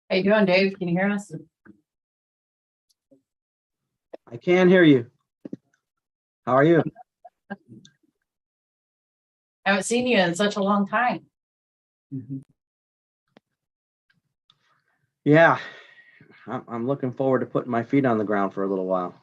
How you doing, Dave? Can you hear us? I can hear you. How are you? I haven't seen you in such a long time. Yeah, I'm looking forward to putting my feet on the ground for a little while.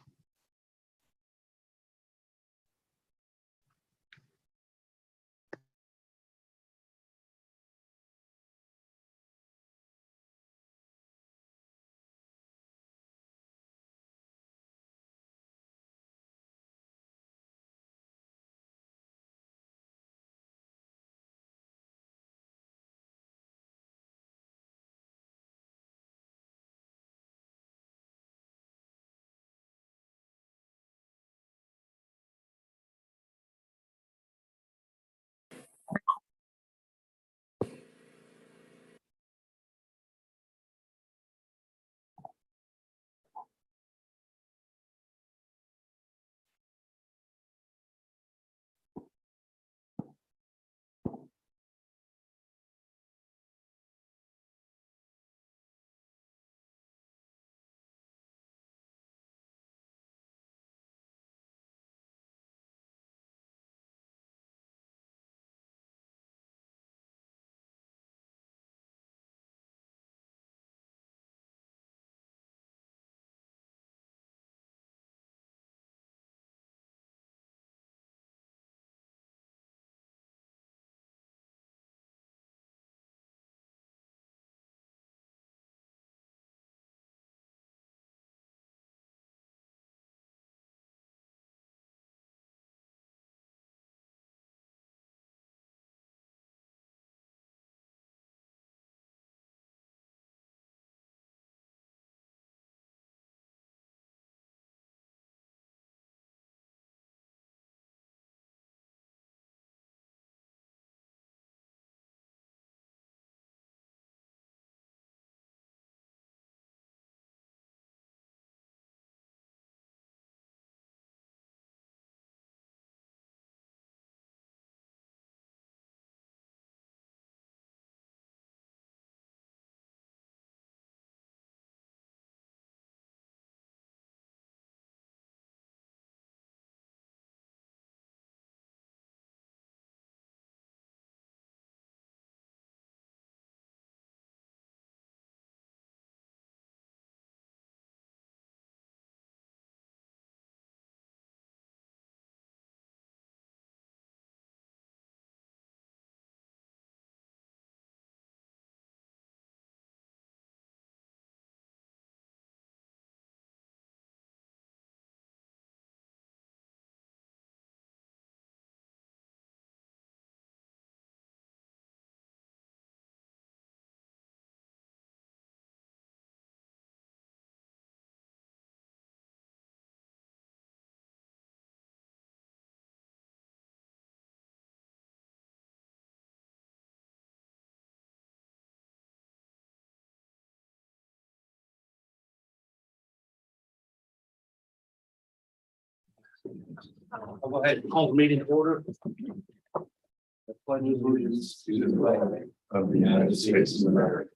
I'll go ahead and call the meeting to order. The pledge of allegiance to the flag of the United States of America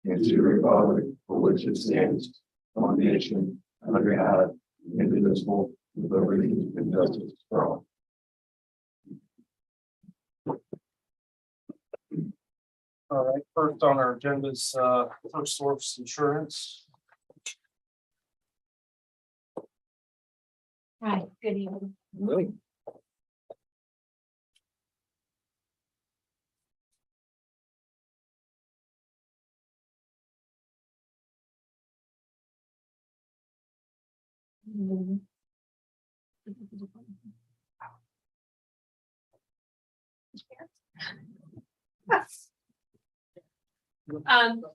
and to the republic for which it stands, one nation, under God, indivisible, with liberty and justice for all. All right, first on our agenda is First Source Insurance. Hi, good evening.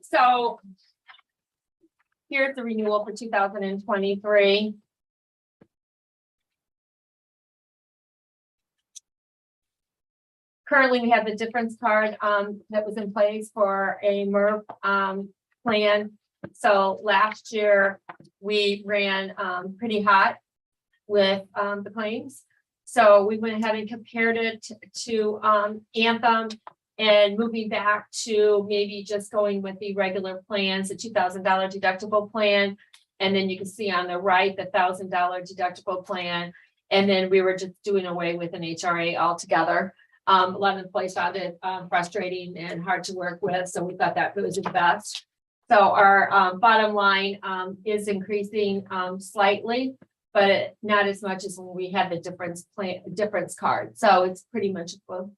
So here's the renewal for 2023. Currently, we have the difference card that was in place for a MERP plan. So last year, we ran pretty hot with the claims. So we went ahead and compared it to Anthem, And moving back to maybe just going with the regular plans, the $2,000 deductible plan. And then you can see on the right, the $1,000 deductible plan. And then we were just doing away with an HRA altogether. A lot of employees found it frustrating and hard to work with, so we thought that was the best. So our bottom line is increasing slightly, but not as much as when we had the difference card. So it's pretty much equal.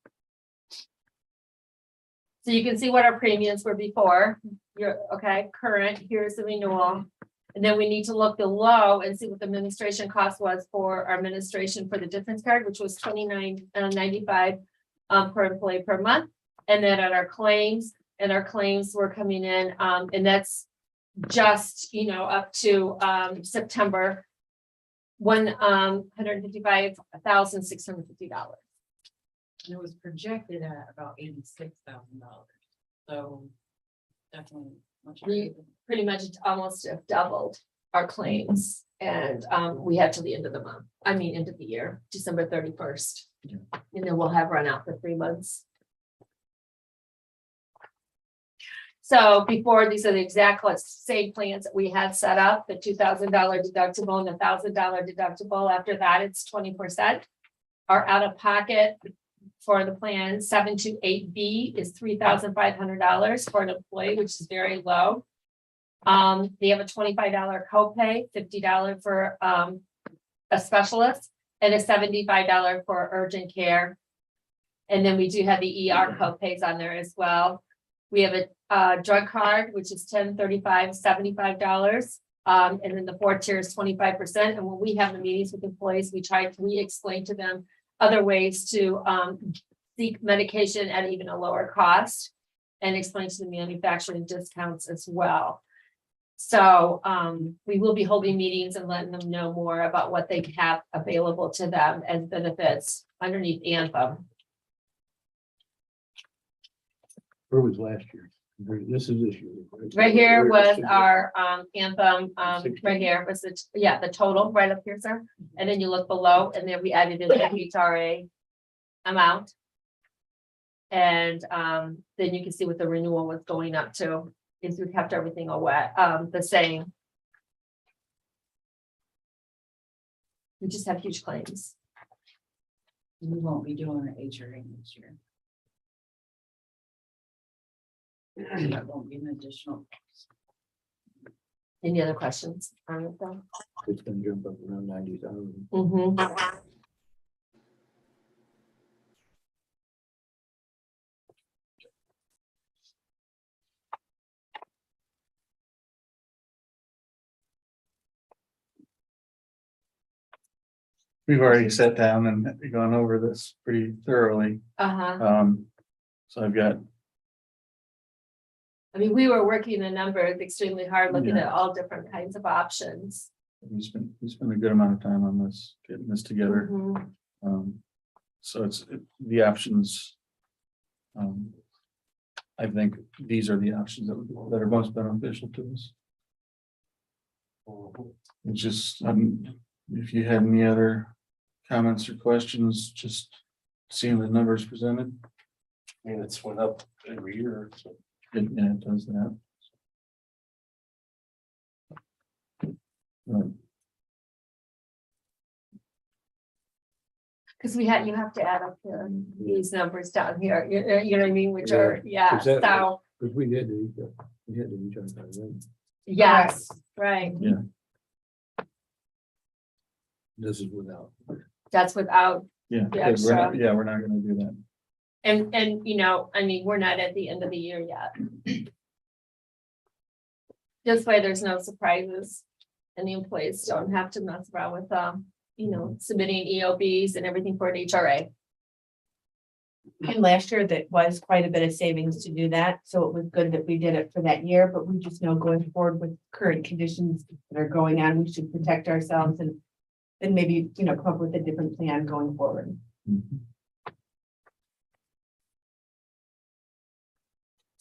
So you can see what our premiums were before. You're okay, current, here's the renewal. And then we need to look below and see what the administration cost was for our administration for the difference card, which was $29.95 per employee per month. And then at our claims, were coming in, and that's just, up to September, $155,650. And it was projected at about $86,000. So definitely much. We pretty much almost have doubled our claims, and we had till the end of the month, end of the year, December 31st. Yeah. And then we'll have run out for 3 months. So before, these are the exact same plans that we had set up, the $2,000 deductible and the $1,000 deductible. After that, it's 20%. Our out of pocket for the plan 728B is $3,500 for an employee, which is very low. They have a $25 copay, $50 for a specialist, and a $75 for urgent care. And then we do have the ER copays on there as well. We have a drug card, which is $10, $35, $75. And then the 4 tiers, 25%. And when we have the meetings with employees, we explain to them other ways to seek medication at even a lower cost, and explain to the manufacturing discounts as well. So we will be holding meetings and letting them know more about what they have available to them as benefits underneath Anthem. Where was last year? This is this year. Right here was our Anthem, right here was the total right up here, sir. And then you look below, and then we added in the HRA amount. And then you can see what the renewal was going up to, is we kept everything away, the same. We just have huge claims. We won't be doing an HRA this year. That won't be an additional. Any other questions on it though? It's gonna jump up around 90,000. We've already sat down and gone over this pretty thoroughly. So I've got, We were working the numbers extremely hard, looking at all different kinds of options. we spent a good amount of time on this, getting this together. So the options. I think these are the options that are most beneficial to us. It's just, if you had any other comments or questions, just seeing the numbers presented. It's went up every year, so. It does that. Because you have to add up these numbers down here, you know what I mean, which are, Is that- so, Because we had to each other, right? yes, right. This is without. That's without, Yeah, The because we're not, extra. we're not gonna do that. and we're not at the end of the year yet. This way, there's no surprises, and the employees don't have to mess around with, submitting EOBs and everything for an HRA. And last year, that was quite a bit of savings to do that, so it was good that we did it for that year, but we just know going forward with current conditions that are going on, we should protect ourselves and maybe, come up with a different plan going forward.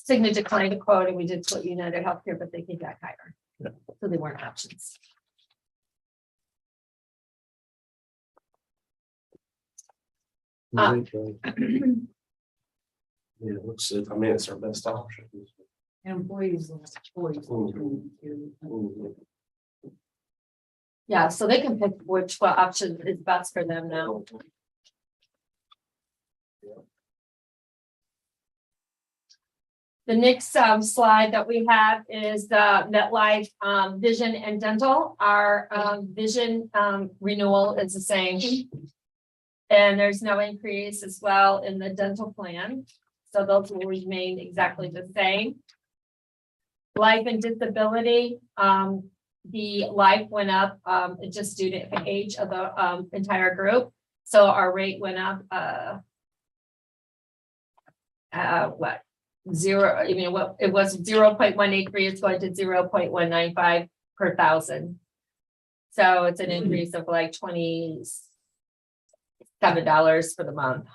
Cigna declined a quote, and we did quote United Healthcare, but they came back higher. Yeah. So they weren't options. Yeah, it looks, I mean, it's our best option. Employees last choice. between the two. Yeah, so they can pick which option is best for them now. The next slide that we have is the MetLife vision and dental. Our vision renewal is the same. And there's no increase as well in the dental plan. So those will remain exactly the same. Life and disability, the life went up just due to the age of the entire group. So our rate went up what? Zero, you know what, it was 0.183, it's going to 0.195 per thousand. So it's an increase of like $27 for the month.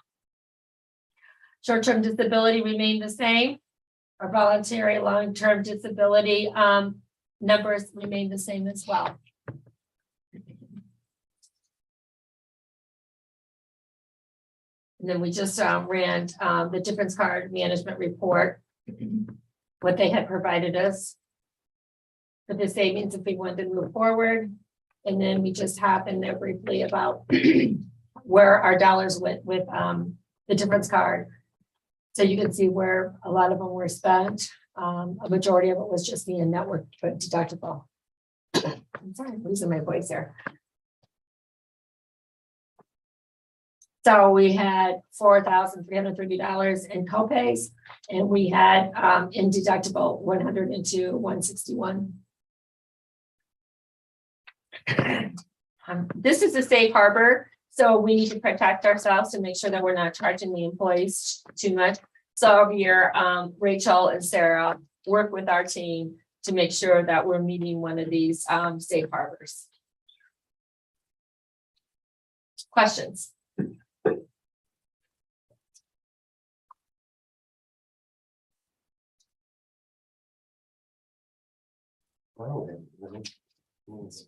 Short-term disability remained the same. Our voluntary long-term disability numbers remain the same as well. And then we just ran the difference card management report, what they had provided us for the savings if we wanted to move forward. And then we just happened there briefly about where our dollars went with the difference card. So you can see where a lot of them were spent. A majority of it was just the network deductible. I'm sorry, I'm losing my voice here. So we had $4,330 in copays, and we had in deductible 102, 161. This is a safe harbor, so we need to protect ourselves and make sure that we're not charging the employees too much. So over here, Rachel and Sarah work with our team to make sure that we're meeting one of these safe harbors. Questions? Wow, it's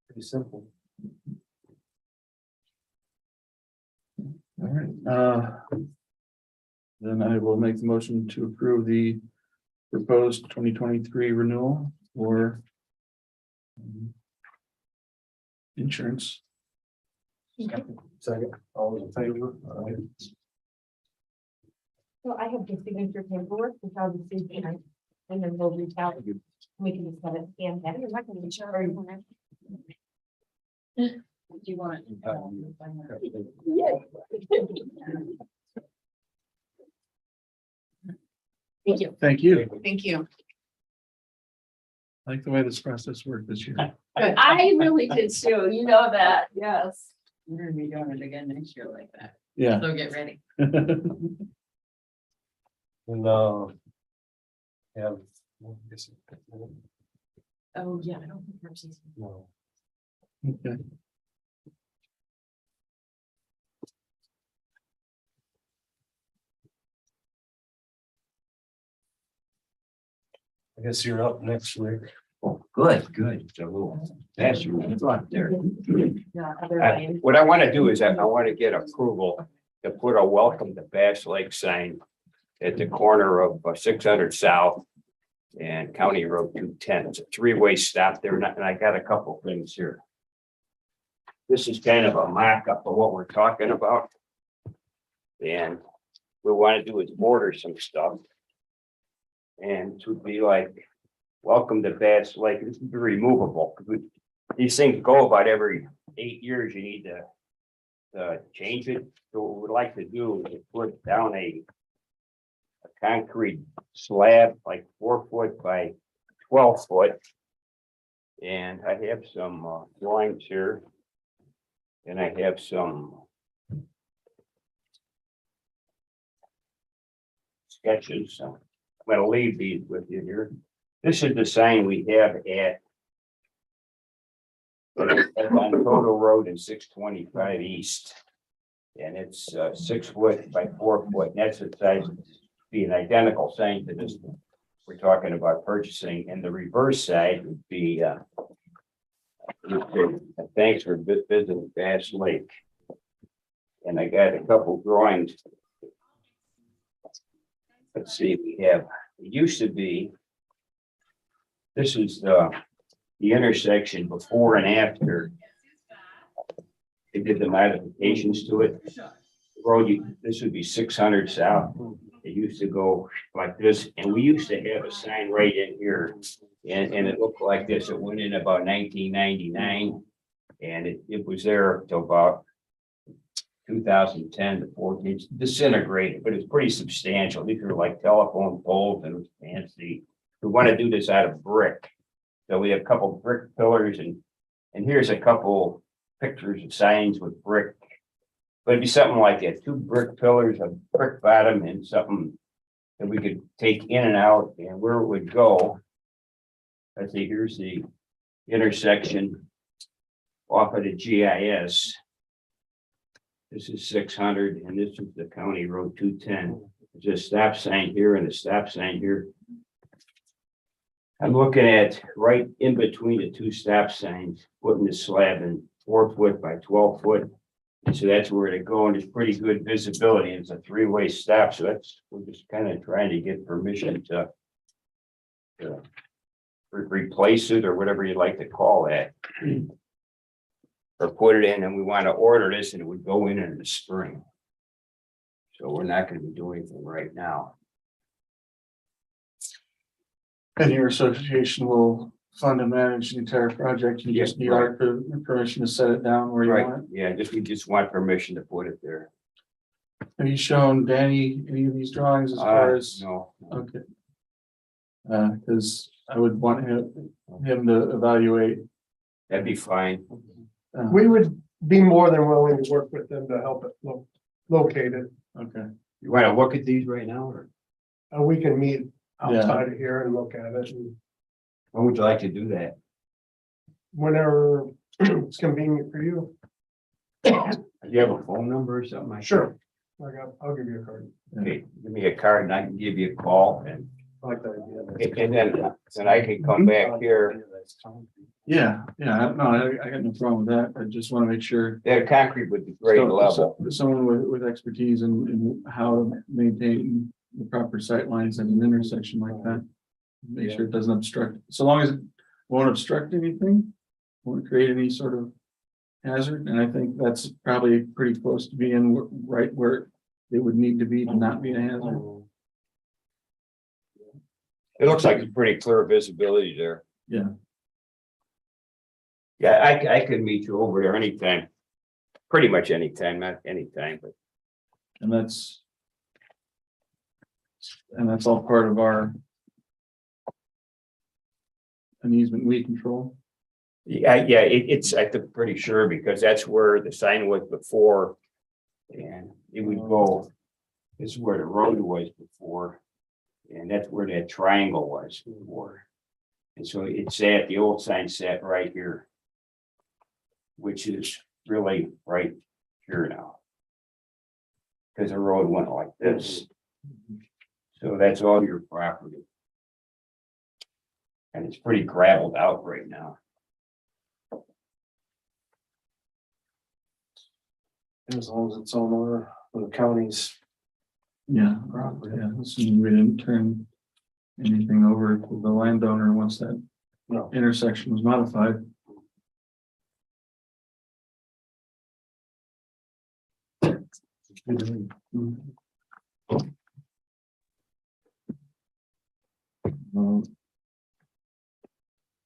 pretty simple. All right, then I will make the motion to approve the proposed 2023 renewal for insurance. Second, all those in favor? Aye. So I have the signature paperwork, which I'll just do tonight, and then we'll reach out. We can just have it scanned. That is not gonna be sure. Do you want? Thank you. Thank you. Thank you. I like the way this process worked this year. I really did too. You know that. Yes. We're gonna be doing it again next year like that. Yeah. So get ready. And have. Oh, yeah, I don't think Mercy's. No. Okay. I guess you're up next week. Oh, good. So that's your thought there. Yeah, otherwise. What I want to do is I want to get approval to put a welcome to Bass Lake sign at the corner of 600 South and County Road 210. It's a three-way stop there, and I got a couple things here. This is kind of a mock-up of what we're talking about. And we want to do is order some stuff. And to be like, welcome to Bass Lake, this is removable. These things go about every 8 years, you need to change it. So what we'd like to do is put down a concrete slab, like 4 foot by 12 foot. And I have some drawings here. And I have some sketches. So I'm gonna leave these with you here. This is the sign we have on Total Road in 625 East. And it's 6 foot by 4 foot. And that's the size, be an identical sign to this one we're talking about purchasing. And the reverse side would be thanks for visiting Bass Lake. And I got a couple drawings let's see, we have, it used to be. This is the intersection before and after. They did the modifications to it. The road, this would be 600 south. It used to go like this, and we used to have a sign right in here. And it looked like this. It went in about 1999. And it was there till about 2010 to 14. It's disintegrated, but it's pretty substantial. These are like telephone poles and fancy. We want to do this out of brick. So we have a couple brick pillars and here's a couple pictures of signs with brick. But it'd be something like that, 2 brick pillars, a brick bottom and something that we could take in and out and where it would go. Let's see, here's the intersection off of the GIS. This is 600 and this is the county road 210. There's a stop sign here and a stop sign here. I'm looking at right in between the 2 stop signs, putting the slab in 4 foot by 12 foot. And so that's where to go and there's pretty good visibility. It's a 3-way stop. So we're just kind of trying to get permission to replace it or whatever you'd like to call that. Or put it in and we want to order this and it would go in the spring. So we're not going to be doing anything right now. And your association will fund and manage the entire project. You just need our permission to set it down where you Right, want yeah, we just want permission to put it there. it. Have you shown Danny any of these drawings as far as? No, Okay. Because I would want him to evaluate. that'd be fine. We would be more than willing to work with them to help it locate it. Okay, You want to look at these right now or We can meet outside of here and look at it and when would you like to do that? whenever it's convenient for you. Do you have a phone number or something? Sure. I'll give you a card. Okay, give me a card and I can give you a call and I like that idea. and then I can come back here. yeah, no, I got no problem with that. I just want to make sure. That concrete would be grade level. Someone with expertise in how to maintain the proper sight lines at an intersection like that. Make sure it doesn't obstruct, so long as it won't obstruct anything, won't create any sort of hazard, and I think that's probably pretty close to being right where it would need to be to not be a hazard. It looks like it's pretty clear visibility there. Yeah. Yeah, I could meet you over there anytime. Pretty much anytime, not anytime, but And that's all part of our an easement we control. yeah, it's, I'm pretty sure because that's where the sign was before. And it would go, this is where the road was before. And that's where that triangle was before. And so it sat, the old sign sat right here. Which is really right here now. Because the road went like this. So that's all your property. And it's pretty gravelled out right now. As long as it's on the county's. Yeah, assuming we didn't turn anything over to the landowner once that No. intersection was modified.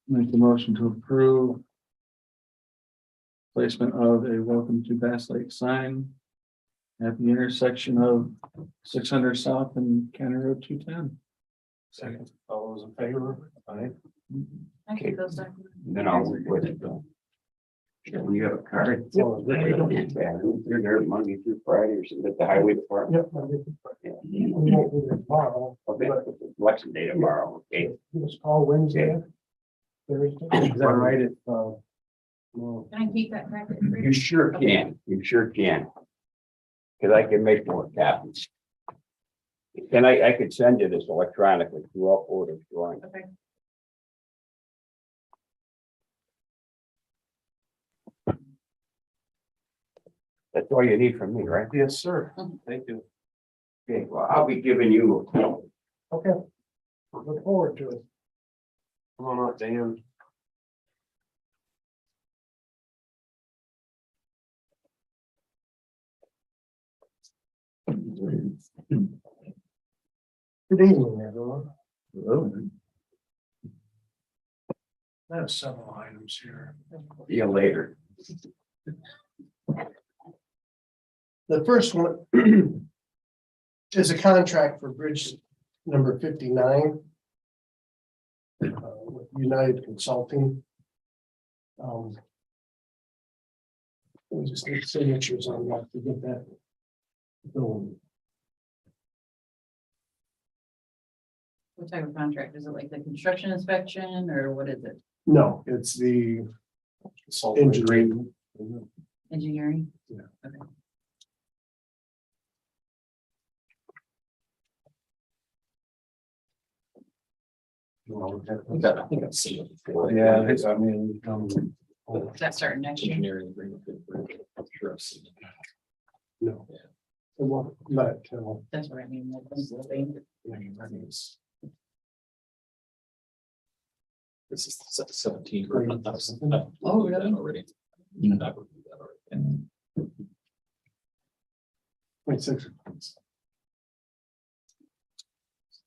Make the motion to approve placement of a welcome to Bass Lake sign at the intersection of 600 South and County Road 210. Second, all those in favor? Aye. I keep those documents. Then I'll work with it. When you have a card. Yep. You're there Monday through Friday or something at the highway department. Yep. We won't do it tomorrow. Okay, election day tomorrow, okay? Give us a call Wednesday. Thursday. Is that right? Can I keep that packet? for you? You sure can, you sure can. Cause I can make more copies. And I could send you this electronically through all orders drawing. Okay. That's all you need from me, right? Yes, sir. Thank you. Okay, well, I'll be giving you a call. Okay. Look forward to it. Come on up, Dan. Good evening, everyone. Hello. I have several items here. See you later. The first one is a contract for bridge number 59 with United Consulting. We just need signatures on that to get that going. What type of contract? Is it like the construction inspection or what is it? No, it's the engineering. Engineering? Yeah. Okay. I think I've seen it before. Yeah, I mean, Is that starting next year? engineering agreement. I'm sure I've seen it. No. It won't let till. That's what I mean. Like, when's the thing? This is 17. Oh, really? Already. I've reviewed that already. 26. It's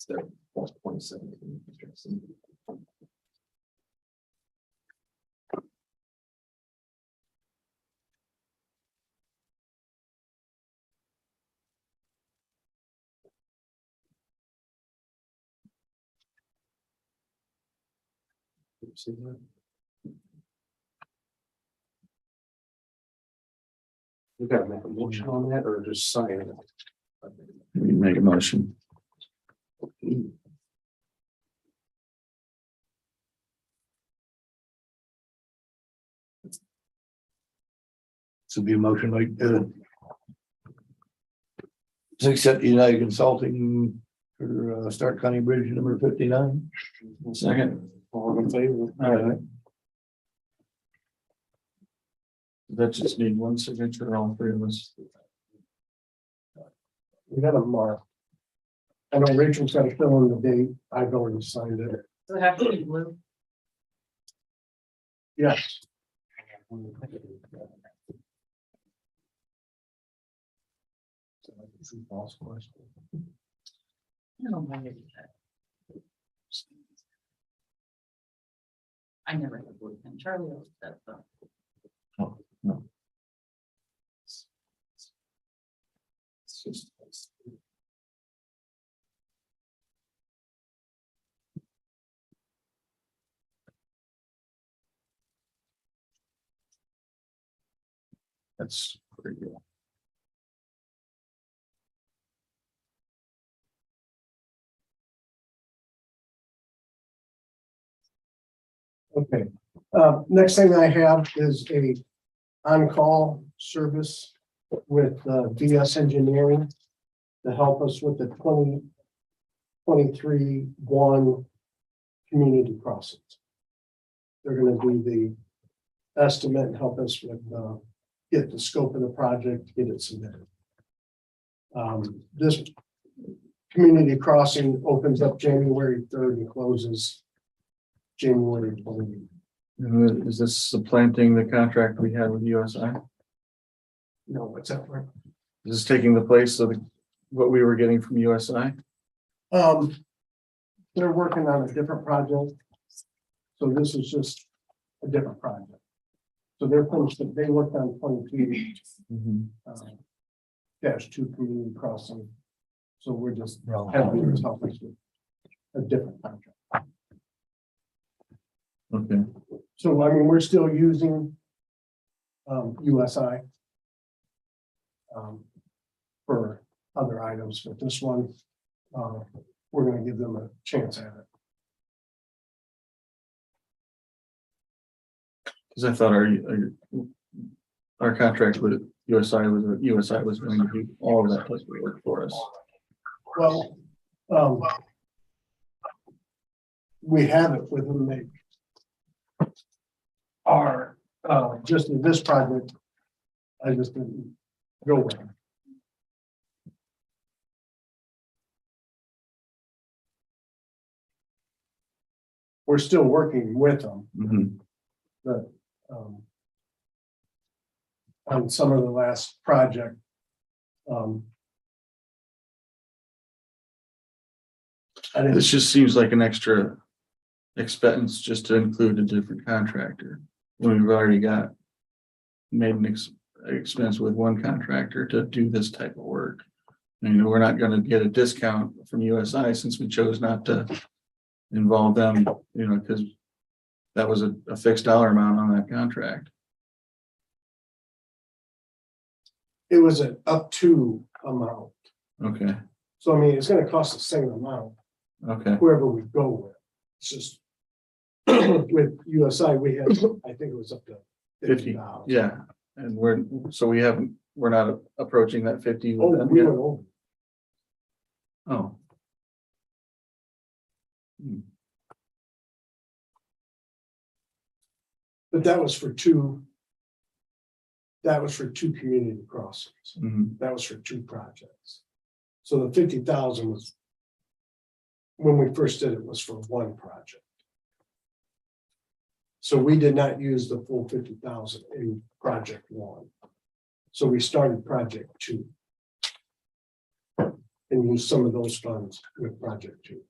there, 2017. See that? We gotta make a motion on that or just sign it? We make a motion. So be a motion like, to accept United Consulting for, Stark County Bridge number 59. Second. All in favor? All right. That just need one signature, all three of us. We got a mark. I know Rachel's got to fill in the date. I've already signed it. Does it have to be blue? Yes. I don't mind it. I never had a blue pen. Charlie always said so. Oh, no. It's just. That's pretty good. Okay. Next thing I have is a on-call service with DS Engineering to help us with the 2023-1 community crossings. They're going to do the estimate and help us with get the scope of the project, get it submitted. This community crossing opens up January 3rd and closes January 20th. Is this supplanting the contract we had with USI? No, what's that for? Is this taking the place of what we were getting from USI? They're working on a different project. So this is just a different project. So they're finished, they worked on 22 -2 community crossing. So we're just helping them help us with a different contract. Okay, So I mean, we're still using USI for other items, but this one, we're going to give them a chance at it. because I thought our contract with USI was going to do all of that type of work for us. Well, we have it with them. They are just in this project. I just didn't go with them. we're still working with them, Mhm. but, on some of the last project, I didn't, This just seems like an extra expense just to include a different contractor. When we've already got made an expense with one contractor to do this type of work. And we're not gonna get a discount from USI since we chose not to involve them, because that was a fixed dollar amount on that contract. it was an up to amount. Okay, So I mean, it's gonna cost the same amount, okay, whoever we go with. It's just with USI, we had, I think it was up to 50,000. yeah, and we're not approaching that 50 Oh, with them we yet. went over. Oh. But that was for two. That was for two community crossings. Mhm. That was for two projects. So the 50,000 was. When we first did it was for one project. So we did not use the full 50,000 in project one. So we started project two. And used some of those funds with project two.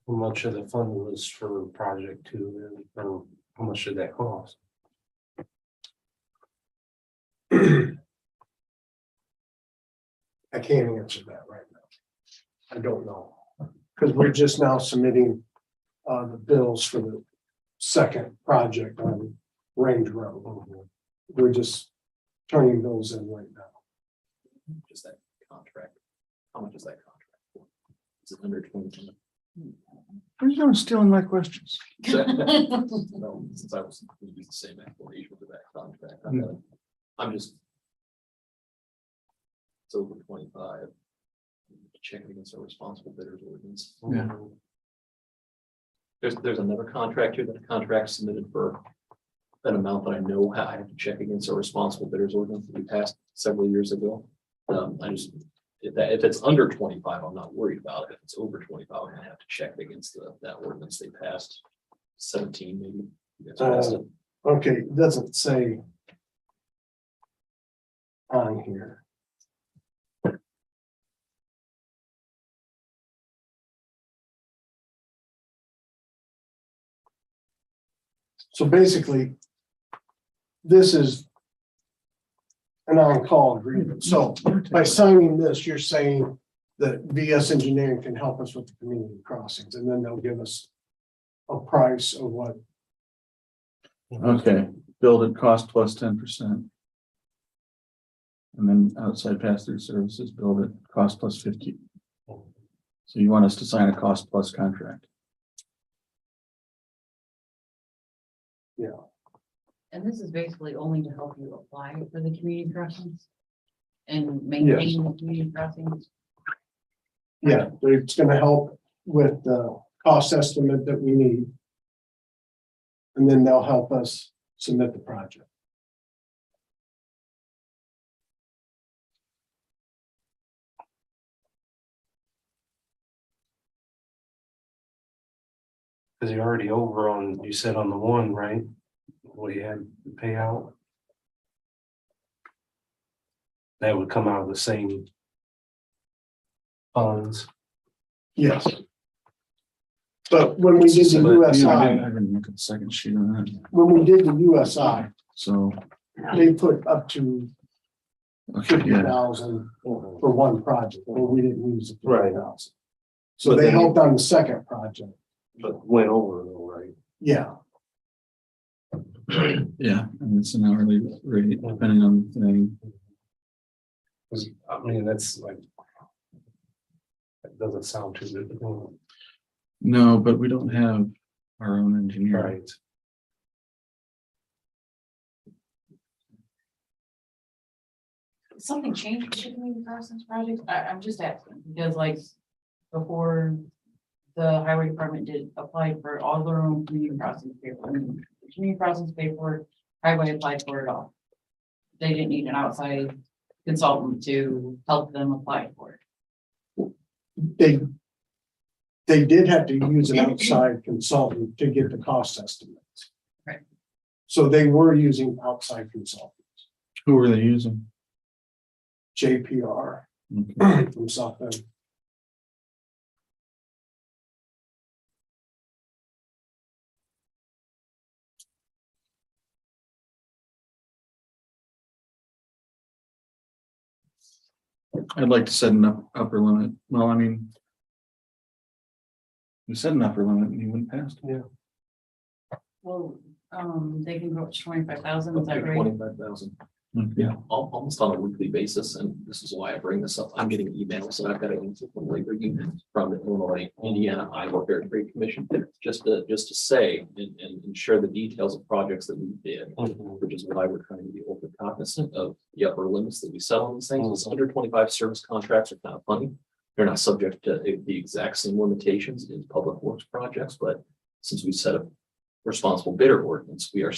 How much of the fund was for project two, and how much did that cost? I can't answer that right now. I don't know, because we're just now submitting the bills for the second project on Range Road. We're just turning those in right now. Just that contract. How much is that contract for? Is it under 20? Are you doing stealing my questions? No, since I was gonna use the same explanation for that contract. I'm just. It's over 25. Checking against our responsible bidders ordinance. Yeah. There's another contract here, that a contract submitted for an amount that I know I have to check against our responsible bidders ordinance that we passed several years ago. If it's under 25, I'm not worried about it. If it's over 25, I'm gonna have to check against that ordinance they passed. 17 maybe. You guys passed it. Okay, it doesn't say on here. So basically, this is an on-call agreement. So by signing this, you're saying that VS Engineering can help us with the community crossings, and then they'll give us a price of what. Okay, build it cost plus 10%. And then outside pass-through services, build it cost plus 50. So you want us to sign a cost plus contract? And this is basically only to help you apply for the community crossings. And maintain the community crossings. Yeah, it's gonna help with the cost estimate that we need. And then they'll help us submit the project. Cause you're already over on, you said on the one, right? What you had to pay out. That would come out of the same funds. Yes. But when we did the I USI, didn't look at the second sheet on that, when we did the USI, so, they put up to okay, yeah, 50,000 for one project, but we didn't use the Right. 50,000. So But they then- helped on the second project. But went over though, right? Yeah, yeah, and it's an hourly rate depending on the thing. 'Cause, I mean, that's like. That doesn't sound too good. No, but we don't have our own engineer. Right. Something changed with the community crossings project? I'm just asking, because like, before. The highway department did apply for all their own community crossings paper, and the community crossings paper, highway applied for it all. They didn't need an outside consultant to help them apply for it. they They did have to use an outside consultant to get the cost estimates. Right. So they were using outside consultants, Who are they using? JPR Okay. from South Bend. I'd like to set an upper limit. Well, I mean. We set an upper limit and he went past. it. Well, they can go up to 25,000, is that right? 25,000. Okay. Yeah, almost on a weekly basis, and this is why I bring this up. I'm getting emails, and I've got an answer from labor unions from the Illinois, Indiana, Iowa Fair Trade Commission, just to say and share the details of projects that we did, which is why we're trying to be open cognizant of the upper limits that we set on these things. It's under 25 service contracts are kind of funny. They're not subject to the exact same limitations as public works projects, but since we set a responsible bidder ordinance, we are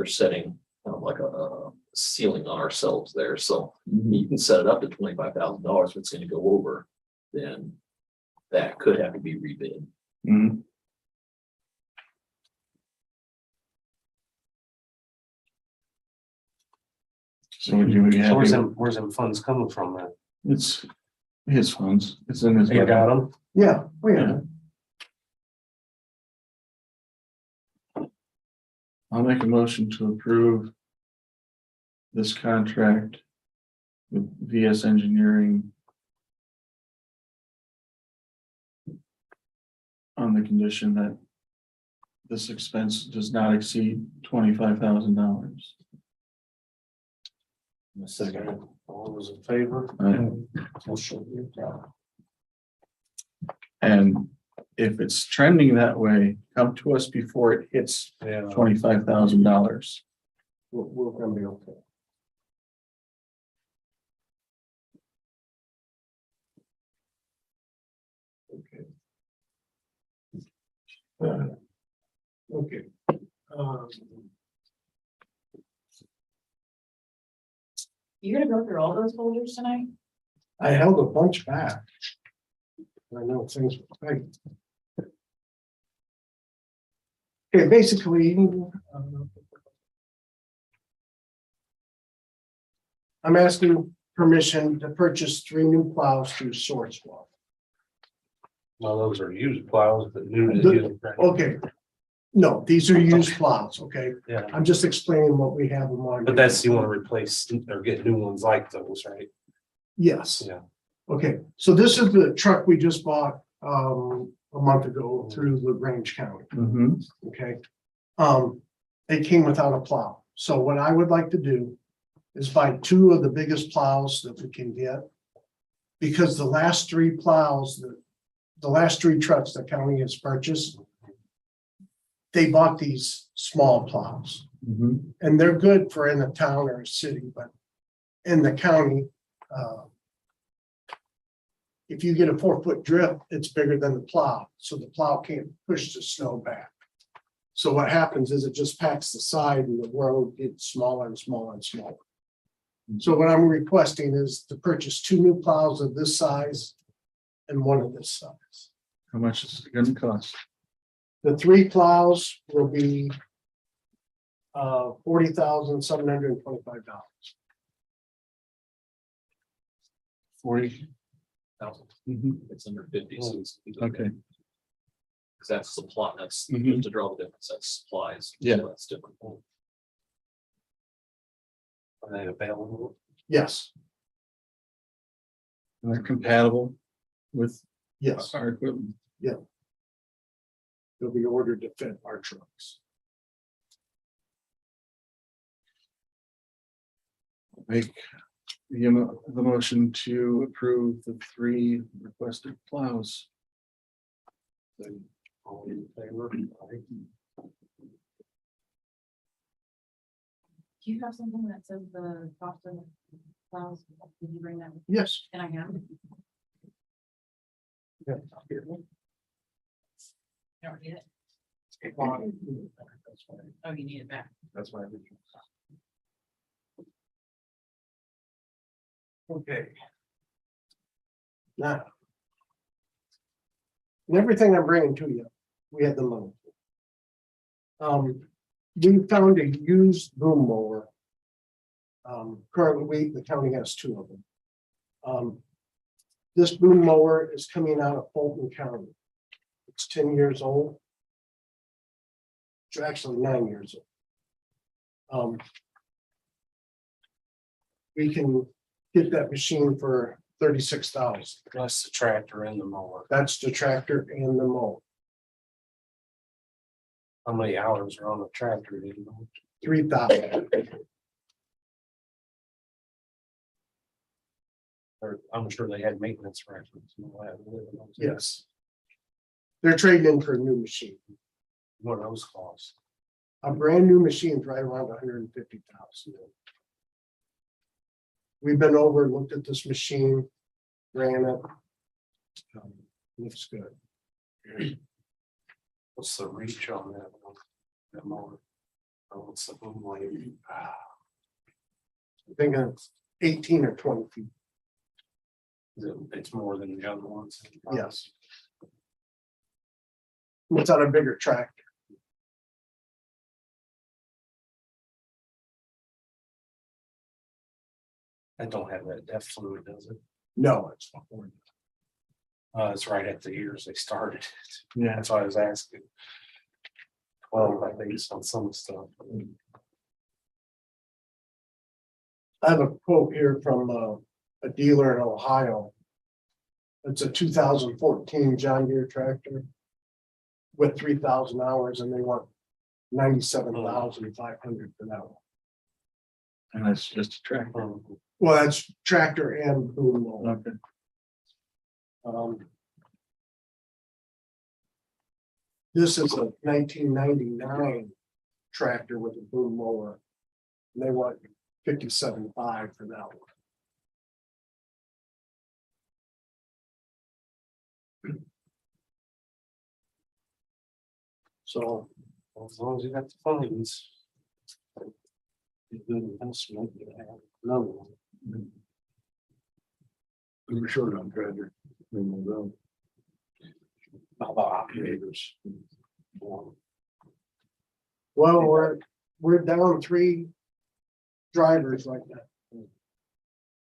setting kind of like a ceiling on ourselves there. So you can set it up to $25,000. If it's going to go over, then that could have to be rebid. Mhm. So would you be So where's happy? where's them funds coming from then? It's his funds. It's in his. You got them? Yeah, we have. I'll make a motion to approve this contract with VS Engineering on the condition that this expense does not exceed $25,000. Second, all those in favor? And if it's trending that way, come to us before it hits Yeah, $25,000. We're gonna be okay. Okay. Um, You gonna go through all those folders tonight? I held a bunch back. I know things were tight. Okay, basically. I'm asking permission to purchase 3 new plows through Sourcewell. well, those are used plows, but new to The- use. Okay. No, these are used plows, okay? Yeah, I'm just explaining what we have them on. but that's, you want to replace or get new ones like those, right? Yes. Yeah. Okay, so this is the truck we just bought a month ago through LaGrange County, Mhm. okay? It came without a plow, so what I would like to do is buy 2 of the biggest plows that we can get. Because the last 3 plows, the last 3 trucks the county has purchased, they bought these small plows. Mhm. And they're good for in a town or a city, but in the county, if you get a 4-foot drift, it's bigger than the plow, so the plow can't push the snow back. So what happens is it just packs the side and the road gets smaller and smaller and smaller. So what I'm requesting is to purchase 2 new plows of this size and 1 of this size. How much is it gonna cost? The 3 plows will be $40,725. 40. 1,000. Mhm. It's under 50, so it's. Okay. Because that's supply, that's Mhm. just to draw the difference, that's supplies. Yeah. So that's different. Are they available? Yes, And they're compatible with yes, our equipment. they'll be ordered to fit our trucks. Make the motion to approve the 3 requested plows. All in favor? Aye. Do you have something that says the cost of the plows? Did you bring that? Yes. Can I have it? Yeah. You don't need it? That's fine. Oh, you need it back. That's my original. Okay. Now. And everything I'm bringing to you, we had the money. We found a used boom mower. Currently, the county has two of them. This boom mower is coming out of Fulton County. It's 10 years old. It's actually 9 years old. We can get that machine for 36,000. That's the tractor and the mower. That's the tractor and the mower. How many hours are on the tractor? Do you know? 3,000. Or I'm sure they had maintenance records. and all that. Yes. They're trading in for a new machine. What are those costs? A brand new machine is right around 150,000. We've been over, looked at this machine, ran it. Looks good. What's the reach on that one? That mower? Or what's the boom blade? I think it's 18 or 20 feet. It's more than the other ones. Yes. It's on a bigger tractor. I don't have that depth fluid, does it? No, it's. It's right at the years they started. Yeah. That's why I was asking. 12, I think, on some stuff. I have a quote here from a dealer in Ohio. It's a 2014 John Deere tractor with 3,000 hours, and they want 97,500 for that one. And that's just a tractor. Well, that's tractor and boom mower. Okay. This is a 1999 tractor with a boom mower. And they want 57.5 for that one. So As long as you got the funds. Good investment, you have another one. We were short on treasure. Not the operators. well, we're down 3 drivers like that.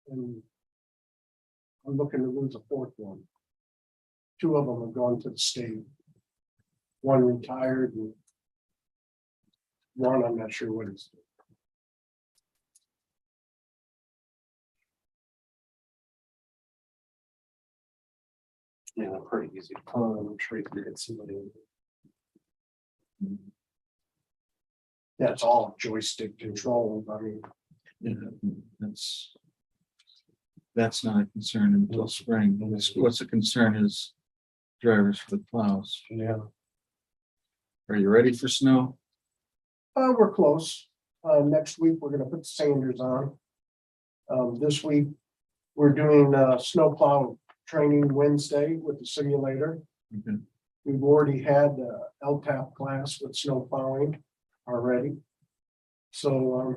And I'm looking to lose a 4th one. 2 of them have gone to the state. 1 retired and 1 I'm not sure what is. Yeah, pretty easy. I'm sure you can get somebody. That's all joystick control. I mean, Yeah, that's not a concern until spring. What's a concern is drivers for the plows. Yeah. Are you ready for snow? we're close. Next week, we're gonna put sanders on. This week, we're doing snowplow training Wednesday with the simulator. Okay. We've already had the LTAP class with snow plowing already. So,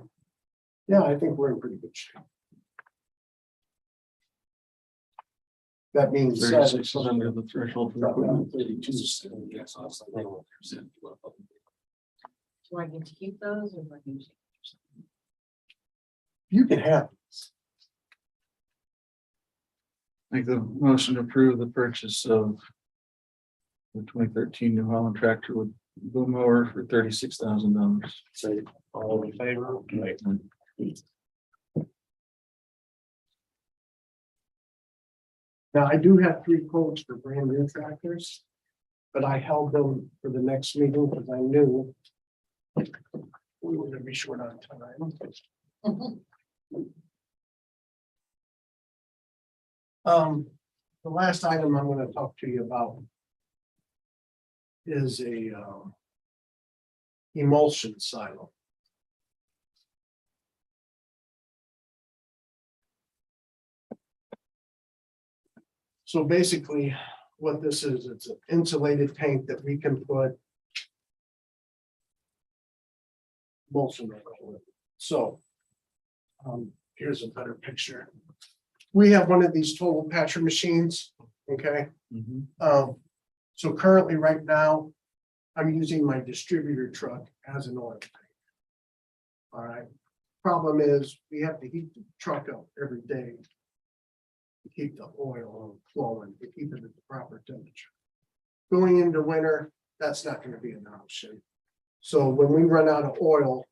yeah, I think we're in pretty good shape. That means. 36 is under the threshold for equipment. 32 is still, yes, I was like, well, percent. Do I get to keep those or do I get to? You can have. Make the motion to approve the purchase of the 2013 New Holland tractor with boom mower for $36,000. Say, all in favor? Right. Now, I do have 3 quotes for brand new tractors, but I held them for the next meeting because I knew we were gonna be short on time. The last item I'm gonna talk to you about is a emulsion silo. So basically, what this is, it's an insulated tank that we can put emulsion in. So here's a better picture. We have one of these total patcher machines, okay? So currently, right now, I'm using my distributor truck as an oil tank. All right, problem is, we have to heat the truck up every day. To keep the oil flowing, to keep it at the proper temperature. Going into winter, that's not gonna be an option. So when we run out of oil.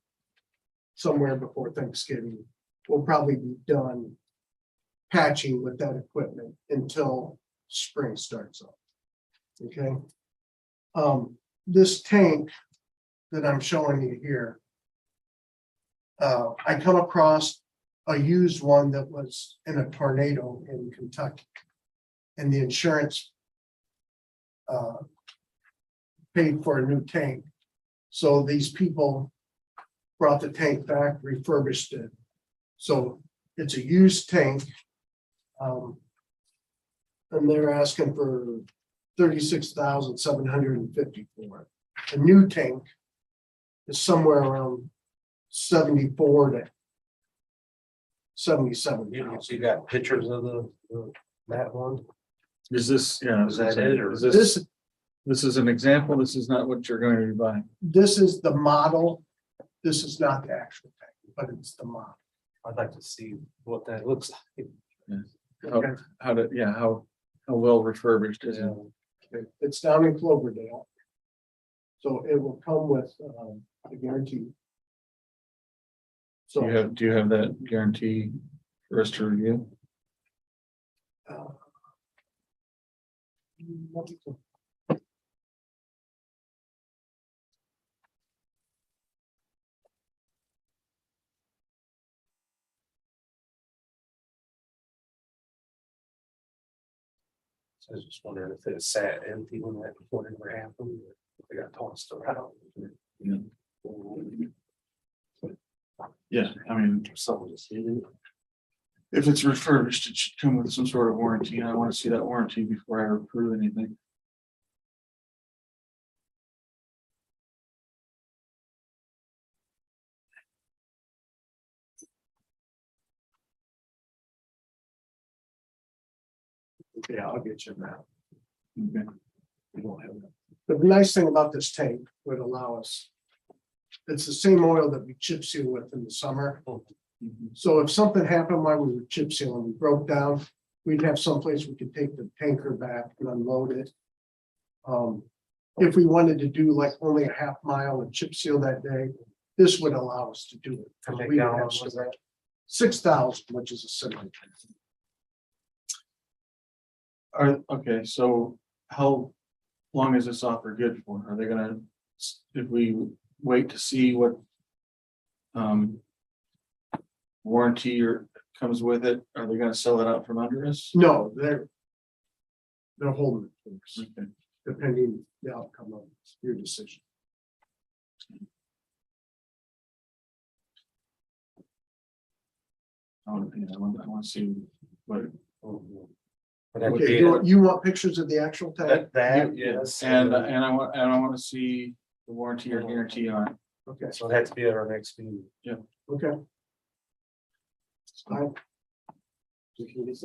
Somewhere before Thanksgiving, we'll probably be done. Patching with that equipment until spring starts up. Okay. This tank that I'm showing you here. I come across a used one that was in a tornado in Kentucky. And the insurance. Paid for a new tank. So these people. Brought the tank back, refurbished it. So it's a used tank. And they're asking for 36,750 for it. A new tank. Is somewhere around 74 to 77. So you got pictures of that one? Is this, yeah, Is that it, or- is this, this is an example, this is not what you're going to be buying. This is the model. This is not the actual tank, but it's the model. I'd like to see what that looks like. How to, yeah, how well refurbished is it? Okay, it's down in Cloverdale. So it will come with a guarantee. So Do you have that guarantee for us to review? So I was just wondering if it sat empty when that whatever happened, or if they got tossed around. Yeah, I mean, Someone just hit it. if it's refurbished, it should come with some sort of warranty, and I want to see that warranty before I approve anything. Okay, I'll get you that. Okay. We don't have that. But the nice thing about this tank would allow us. It's the same oil that we chip seal with in the summer. So if something happened while we were chip sealing, we broke down, we'd have someplace we could take the tanker back and unload it. If we wanted to do like only a half mile and chip seal that day, this would allow us to do it. How many We would have gallons was that? 6,000, which is a semi. Okay, so how long is this offer good for? Are they gonna, if we wait to see what warranty or comes with it, are they gonna sell it out from under us? No, they're holding it for us, Okay. depending the outcome of your decision. I want to see what. That would Okay, be you want pictures of the actual tank? that, yes. And I want to see the warranty or guarantee on it. Okay, So it had to be at our next meeting. okay. Fine.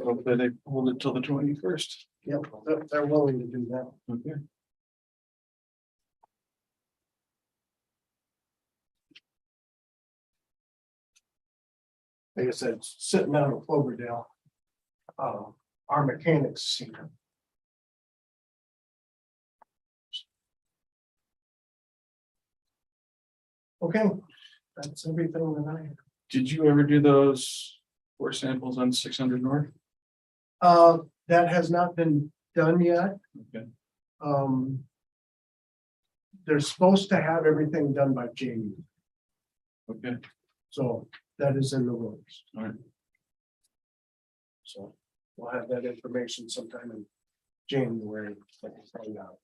Hopefully they hold it till the 21st. Yep, they're willing to do that. Okay. Like I said, it's sitting down in Cloverdale. Our mechanics seen it. Okay, that's everything that I have. Did you ever do those 4 samples on 600 North? That has not been done yet. Okay. They're supposed to have everything done by January, Okay. so that is in the works. All right. So we'll have that information sometime in January. I can find out.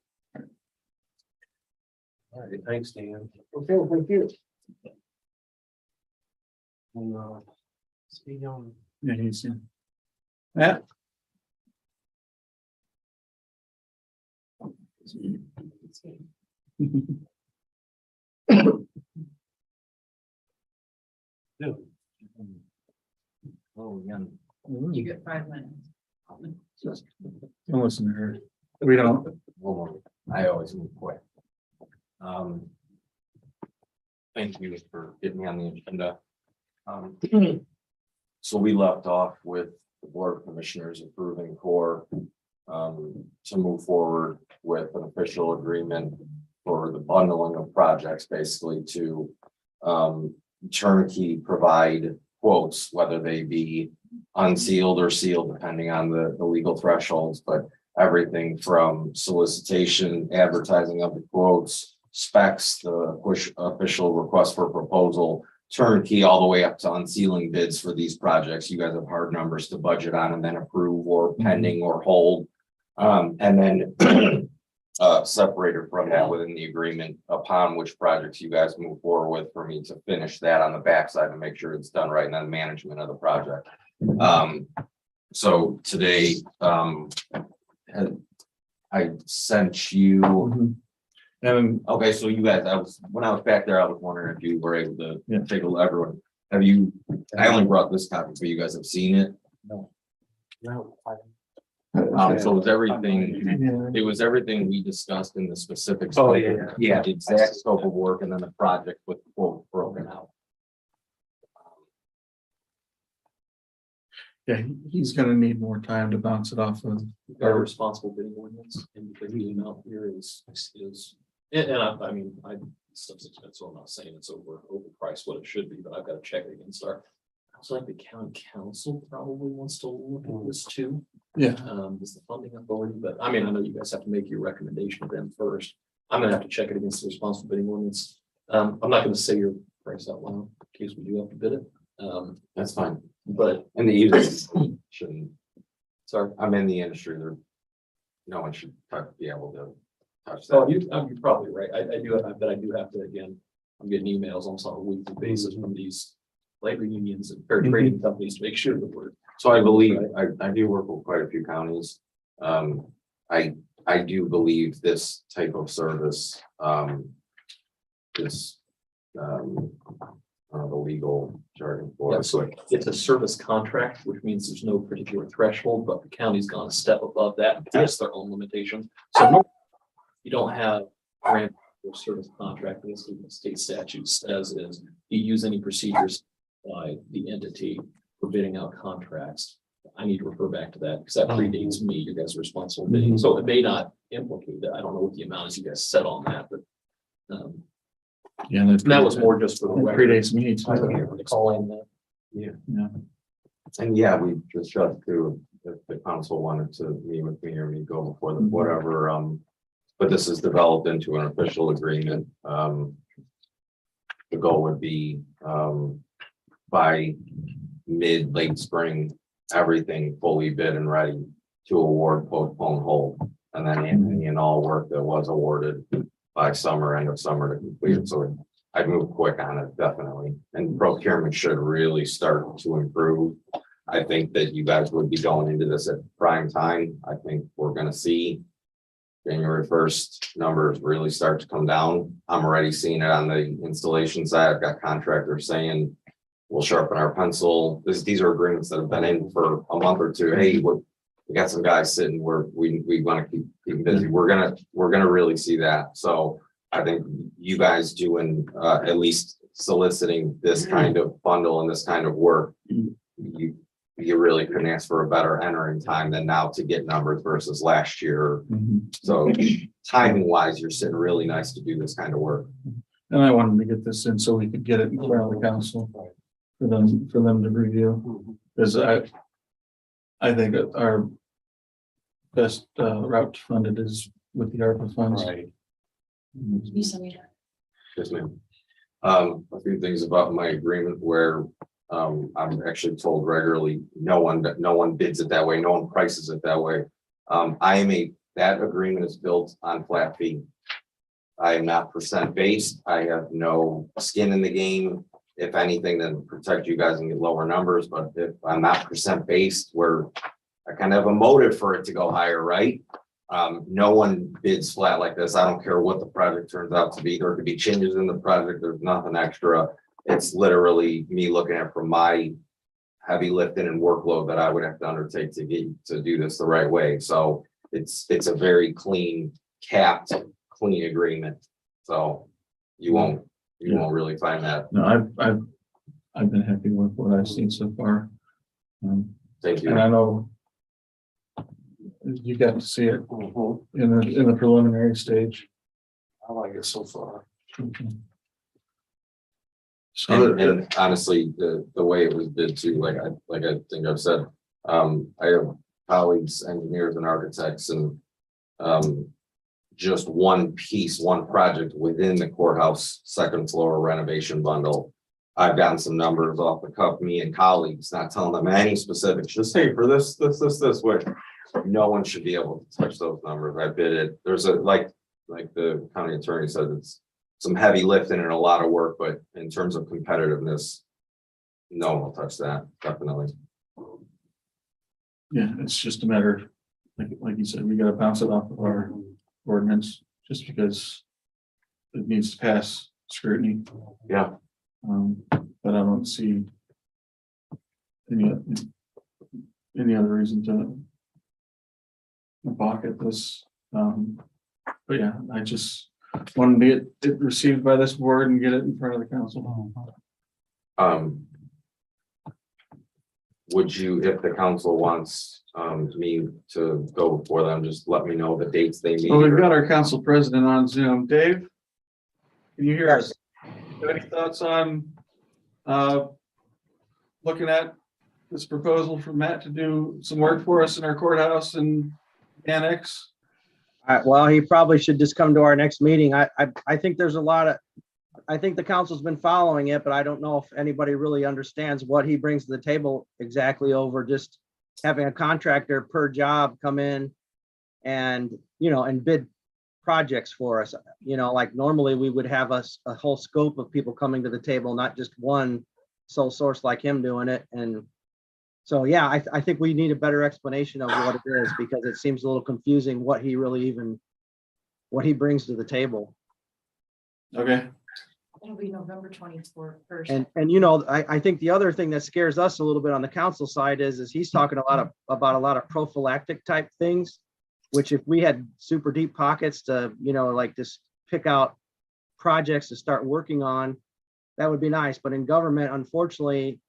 All right, thanks, Dan. Okay, thank you. Speak on. Yeah, he's in. Matt? Oh, yeah. You get 5 minutes. Don't listen to her. We don't. Hold on. I always move quick. Thank you for getting me on the agenda. So we left off with the Board of Commissioners approving core to move forward with an official agreement for the bundling of projects, basically to turnkey provide quotes, whether they be unsealed or sealed, depending on the legal thresholds, but everything from solicitation, advertising of the quotes, specs, the official request for proposal, turnkey, all the way up to unsealing bids for these projects. You guys have hard numbers to budget on and then approve or pending or hold. And then separated from that within the agreement upon which projects you guys move forward with, for me to finish that on the backside and make sure it's done right, and then management of the project. So today, I sent you, And okay, so you guys, when I was back there, I was wondering if you were able to Yeah. take a look, everyone. Have you, I only brought this copy, but you guys have seen it. So it was everything, it was everything we discussed in the specifics. Oh, yeah. Yeah, the exact scope of work and then the project with quote broken out. yeah, he's gonna need more time to bounce it off of. We've got a responsible bidding ordinance, and because the amount here is, and I mean, stuff's expensive, so I'm not saying it's overpriced what it should be, but I've got to check it against our. I was like, the county council probably wants to look at this too. Yeah, Is the funding authority, but I mean, I know you guys have to make your recommendation to them first. I'm gonna have to check it against the responsible bidding ordinance. I'm not gonna say your price out loud in case we do have to bid it. That's fine. But And the user shouldn't, sorry. I'm in the industry, there, no one should be able to touch Oh, that. you're probably right. I do, but I do have to, again, I'm getting emails almost on a weekly basis from these labor unions and fair trading companies to make sure that we're. So I believe, I do work with quite a few counties. I do believe this type of service, is, the legal jargon for Yeah, it. so it's a service contract, which means there's no particular threshold, but the county's gone a step above that and has their own limitations. So you don't have grant or service contract, this is what the state statute says is you use any procedures by the entity for bidding out contracts. I need to refer back to that because that predates me. You guys are responsible bidding, so it may not implicate that. I don't know what the amount is you guys set on that, but yeah. that was more just for the That record. predates me too. I don't care to call in that. Yeah. And yeah, we discussed too, if the council wanted to meet with me or me go before the whatever, but this is developed into an official agreement. The goal would be, by late spring, everything fully bid and ready to award, postpone, hold. And then any and all work that was awarded by summer, end of summer to complete it. So I'd move quick on it, definitely. And procurement should really start to improve. I think that you guys would be going into this at prime time. I think we're gonna see January 1st numbers really start to come down. I'm already seeing it on the installation side. I've got contractors saying we'll sharpen our pencil. These are agreements that have been in for a month or two. Hey, we got some guys sitting where we want to keep busy. We're gonna really see that. So I think you guys doing at least soliciting this kind of bundle and this kind of work, you really couldn't ask for a better entering time than now to get numbers versus last year. So timing wise, you're sitting really nice to do this kind of work. And I wanted to get this in so we could get it in front of the council for them to review. Because I think that our best route to fund it is with the ARPA funds. Right. Yes, ma'am. A few things about my agreement where I'm actually told regularly, no one bids it that way, no one prices it that way. That agreement is built on flat fee. I am not percent based. I have no skin in the game. If anything, then protect you guys and get lower numbers, but if I'm not percent based, where I kind of have a motive for it to go higher, right? No one bids flat like this. I don't care what the project turns out to be. There could be changes in the project. There's nothing extra. It's literally me looking at from my heavy lifting and workload that I would have to undertake to do this the right way. So it's a very clean capped, clean agreement. So you won't really find that. No, I've been happy with what I've seen so far. Thank And you. I know you got to see it in the preliminary stage. I like it so far. So, And honestly, the way it was bid too, like I think I've said, I have colleagues, engineers and architects and just one piece, one project within the courthouse second floor renovation bundle. I've gotten some numbers off the cuff, me and colleagues, not telling them any specifics, just say for this, which no one should be able to touch those numbers. I bid it. There's like the county attorney said, it's some heavy lifting and a lot of work, but in terms of competitiveness, no one will touch that, definitely. yeah, it's just a matter of, like you said, we gotta bounce it off of our ordinance, just because it needs to pass scrutiny. Yeah. But I don't see any other reason to balk at this. But yeah, I just wanted to get it received by this board and get it in front of the council. Would you, if the council wants me to go before them, just let me know the dates they need? Well, we've got our council president on Zoom. Dave, can you hear us? Got any thoughts on looking at this proposal from Matt to do some work for us in our courthouse and annex? Well, he probably should just come to our next meeting. I think there's a lot of, I think the council's been following it, but I don't know if anybody really understands what he brings to the table exactly over just having a contractor per job come in and, and bid projects for us. Like normally we would have a whole scope of people coming to the table, not just one sole source like him doing it. And so, yeah, I think we need a better explanation of what it is, because it seems a little confusing what he brings to the table. Okay. It'll be November 24th. And I think the other thing that scares us a little bit on the council side is he's talking about a lot of prophylactic type things, which if we had super deep pockets to, like just pick out projects to start working on, that would be nice. But in government, unfortunately,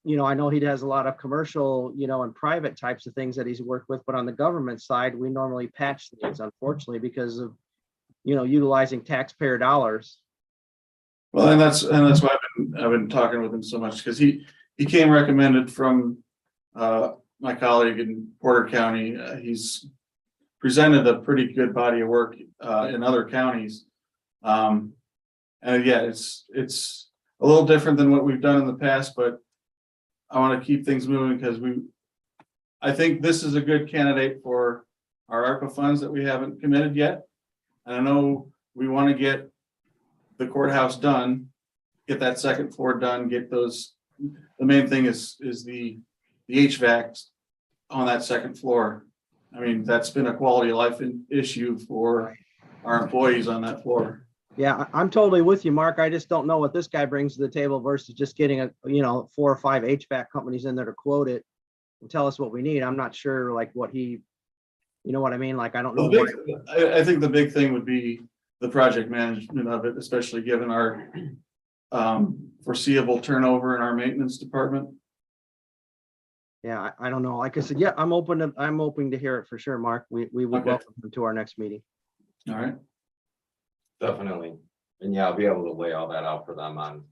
I know he has a lot of commercial, and private types of things that he's worked with, but on the government side, we normally patch things, unfortunately, because of, utilizing taxpayer dollars. Well, and that's why I've been talking with him so much, because he came recommended from my colleague in Porter County. He's presented a pretty good body of work in other counties. And yeah, it's a little different than what we've done in the past, but I want to keep things moving because I think this is a good candidate for our ARPA funds that we haven't committed yet. And I know we want to get the courthouse done, get that second floor done, get those. The main thing is the HVAC on that second floor. I mean, that's been a quality of life issue for our employees on that floor. Yeah, I'm totally with you, Mark. I just don't know what this guy brings to the table versus just getting 4 or 5 HVAC companies in there to quote it and tell us what we need. I'm not sure like what he, what I mean? Like, I don't know. I think the big thing would be the project management of it, especially given our foreseeable turnover in our maintenance department. Yeah, I don't know. Like I said, yeah, I'm open to hear it for sure, Mark. We would Okay. welcome him to our next meeting. All right. Definitely. And yeah, I'll be able to lay all that out for them on.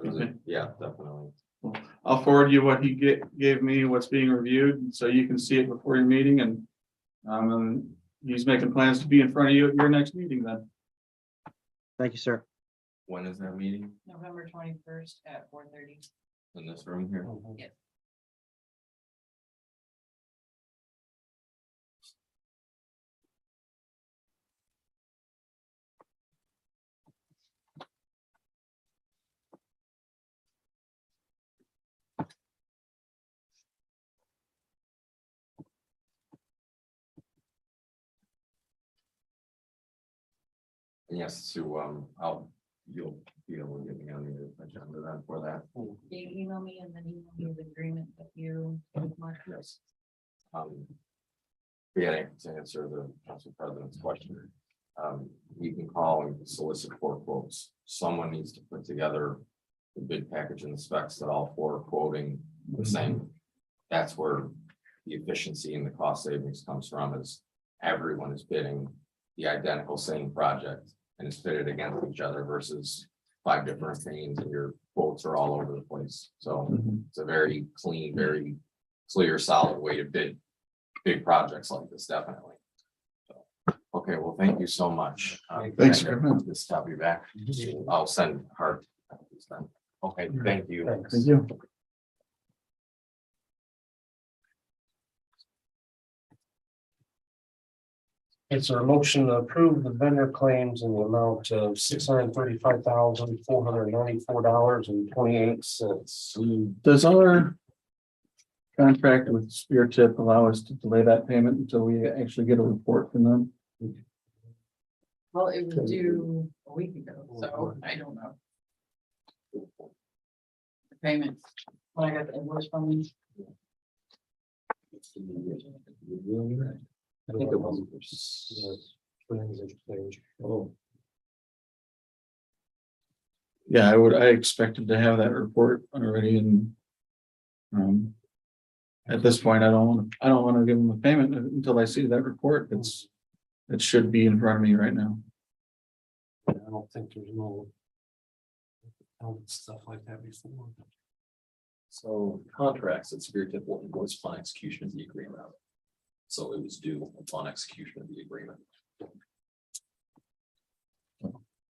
Okay. Yeah, definitely. I'll forward you what he gave me, what's being reviewed, so you can see it before your meeting, and he's making plans to be in front of you at your next meeting then. Thank you, sir. When is their meeting? November 21st at 4:30. In this room here? Yes. Yes, Sue, you'll be able to get me on the agenda then for that. You email me and then email me the agreement that you. Yes. Yeah, to answer the council president's question. You can call and solicit for quotes. Someone needs to put together the bid package and the specs that all four are quoting the same. That's where the efficiency and the cost savings comes from, is everyone is bidding the identical same project and it's fitted against each other versus 5 different things and your quotes are all over the place. So it's a very clean, very clear, solid way to bid big projects like this, definitely. So, okay, well, thank you so much. Thanks very much. This, I'll be back. I'll send hard. Okay, thank you. Thank you. It's a motion to approve the vendor claims in the amount of $635,494.28. Does our contract with Spear Tip allow us to delay that payment until we actually get a report from them? Well, it was due a week ago, so I don't know. The payment, when I got the invoice from them. I think it was. Oh, Yeah, I expected to have that report already and at this point, I don't want to give them a payment until I see that report. It should be in front of me right now. I don't think there's no stuff like that before. so contracts that Spirit Tip will invoice upon execution of the agreement. So it was due upon execution of the agreement.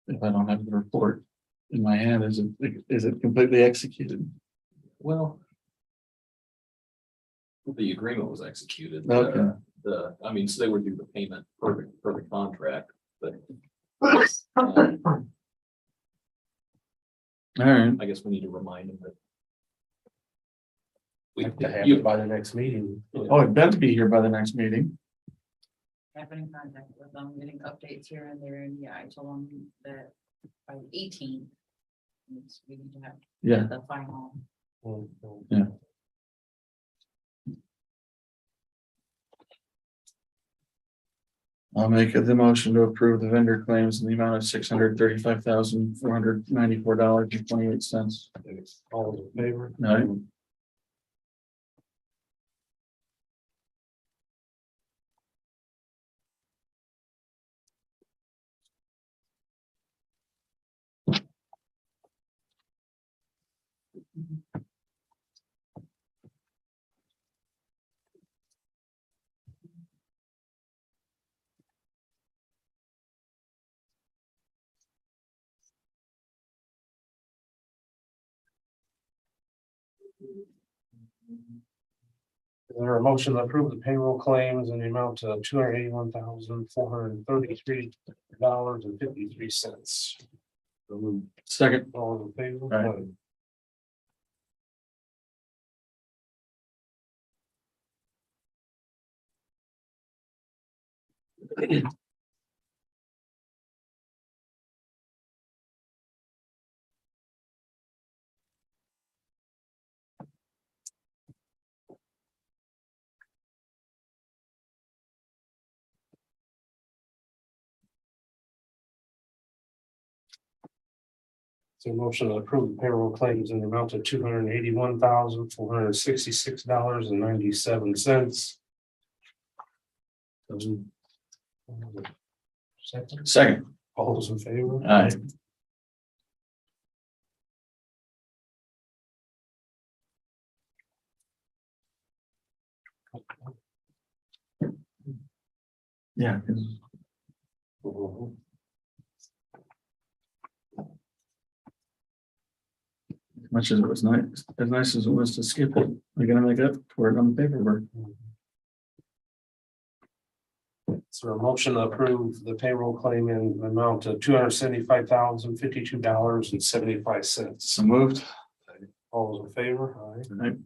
If I don't have the report in my hand, is it completely executed? Well. The agreement was executed. Okay. I mean, so they would do the payment per the contract, but. All right. I guess we need to remind them that. By the next meeting. Oh, it better be here by the next meeting. I've been in contact with them, getting updates here and there, and yeah, I told them that by the 18th. We need to have Yeah. the final. I'll make the motion to approve the vendor claims in the amount of $635,494.28. All those in favor? No. Is there a motion to approve the payroll claims in the amount of $281,433.53? Second. All in favor? Aye. So motion to approve the payroll claims in the amount of $281,466.97. Second. All those in favor? Aye. Yeah. 'Cause as much as it was nice as it was to skip it, we're gonna make up for it on the paperwork. So a motion to approve the payroll claim in the amount of $275,052.75. So moved. All those in favor? Aye. Aye.